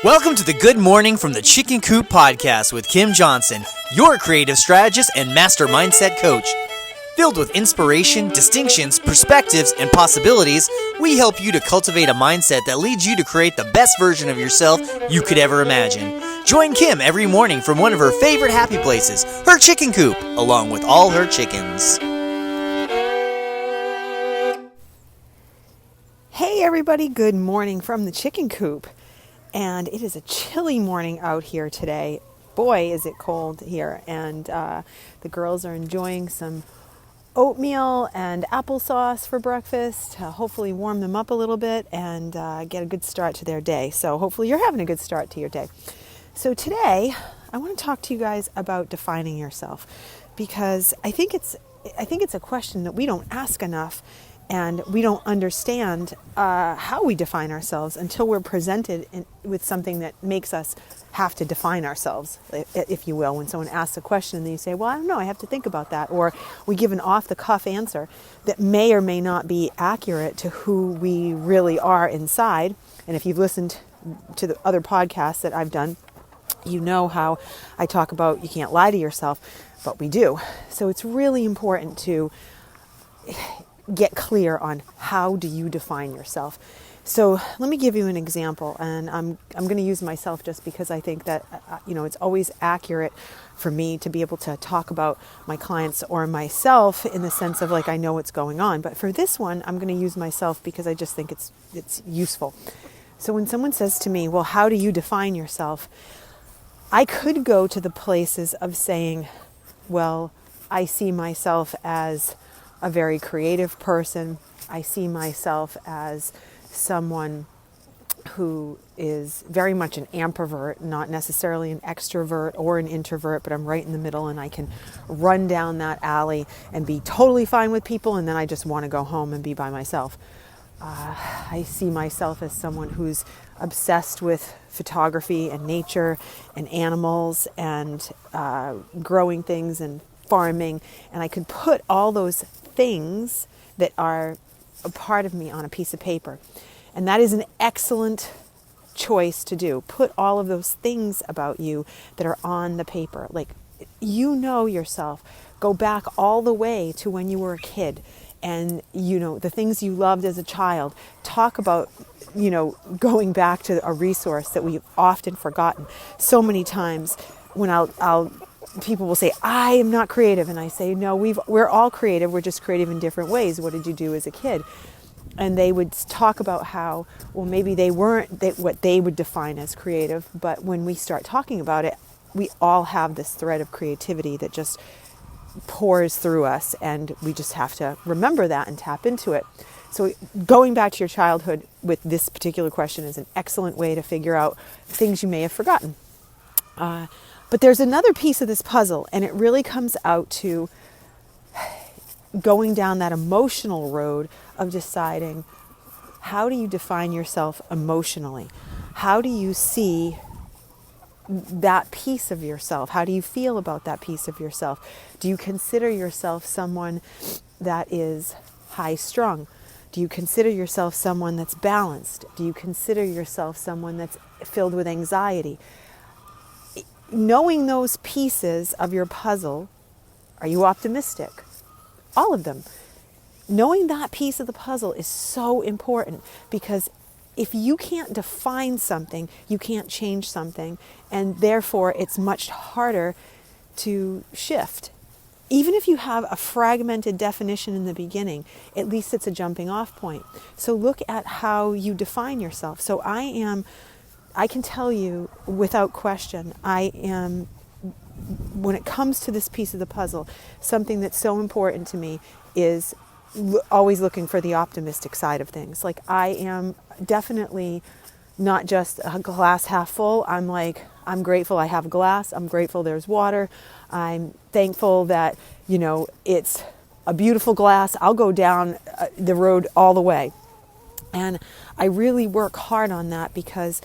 Welcome to the Good Morning from the Chicken Coop podcast with Kim Johnson, your creative strategist and master mindset coach. Filled with inspiration, distinctions, perspectives, and possibilities, we help you to cultivate a mindset that leads you to create the best version of yourself you could ever imagine. Join Kim every morning from one of her favorite happy places, her chicken coop, along with all her chickens. Hey everybody, good morning from the chicken coop. And it is a chilly morning out here today. Boy, is it cold here. And the girls are enjoying some oatmeal and applesauce for breakfast to hopefully warm them up a little bit and get a good start to their day. So hopefully you're having a good start to your day. So today, I want to talk to you guys about defining yourself, because I think it's a question that we don't ask enough. And we don't understand how we define ourselves until we're presented with something that makes us have to define ourselves, if you will. When someone asks a question and then you say, well, I don't know, I have to think about that. Or we give an off-the-cuff answer that may or may not be accurate to who we really are inside. And if you've listened to the other podcasts that I've done, you know how I talk about you can't lie to yourself, but we do. So it's really important to get clear on how do you define yourself. So let me give you an example, and I'm going to use myself just because I think that it's always accurate for me to be able to talk about my clients or myself in the sense of like I know what's going on. But for this one, I'm going to use myself because I just think it's useful. So when someone says to me, well, how do you define yourself? I could go to the places of saying, well, I see myself as a very creative person. I see myself as someone who is very much an ambivert, not necessarily an extrovert or an introvert, but I'm right in the middle and I can run down that alley and be totally fine with people, and then I just want to go home and be by myself. I see myself as someone who's obsessed with photography and nature and animals and growing things and farming, and I could put all those things that are a part of me on a piece of paper. And that is an excellent choice to do. Put all of those things about you that are on the paper. Like, you know yourself. Go back all the way to when you were a kid and, the things you loved as a child. Talk about, going back to a resource that we've often forgotten. So many times when people will say, I am not creative. And I say, no, we're all creative. We're just creative in different ways. What did you do as a kid? And they would talk about how, well, maybe they weren't what they would define as creative. But when we start talking about it, we all have this thread of creativity that just pours through us. And we just have to remember that and tap into it. So going back to your childhood with this particular question is an excellent way to figure out things you may have forgotten. But there's another piece of this puzzle, and it really comes out to going down that emotional road of deciding, how do you define yourself emotionally? How do you see that piece of yourself? How do you feel about that piece of yourself? Do you consider yourself someone that is high-strung? Do you consider yourself someone that's balanced? Do you consider yourself someone that's filled with anxiety? Knowing those pieces of your puzzle, are you optimistic? All of them. Knowing that piece of the puzzle is so important, because if you can't define something, you can't change something, and therefore it's much harder to shift. Even if you have a fragmented definition in the beginning, at least it's a jumping off point. So look at how you define yourself. So I can tell you without question, I am, when it comes to this piece of the puzzle, something that's so important to me is always looking for the optimistic side of things. Like, I am definitely not just a glass half full. I'm grateful I have a glass. I'm grateful there's water. I'm thankful that, it's a beautiful glass. I'll go down the road all the way. And I really work hard on that because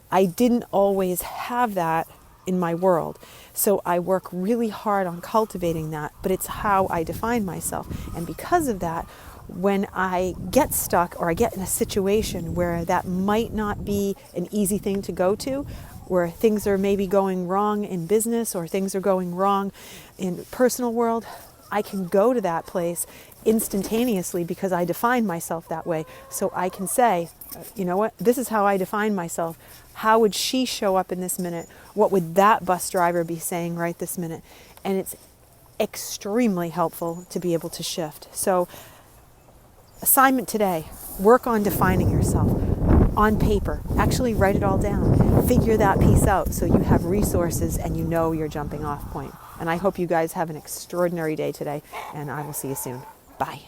I didn't always have that in my world. So I work really hard on cultivating that, but it's how I define myself. And because of that, when I get stuck or I get in a situation where that might not be an easy thing to go to, where things are maybe going wrong in business or things are going wrong in personal world, I can go to that place instantaneously because I define myself that way. So I can say, you know what, this is how I define myself. How would she show up in this minute? What would that bus driver be saying right this minute? And it's extremely helpful to be able to shift. So assignment today, work on defining yourself on paper. Actually write it all down. Figure that piece out so you have resources and you know your jumping off point. And I hope you guys have an extraordinary day today, and I will see you soon. Bye.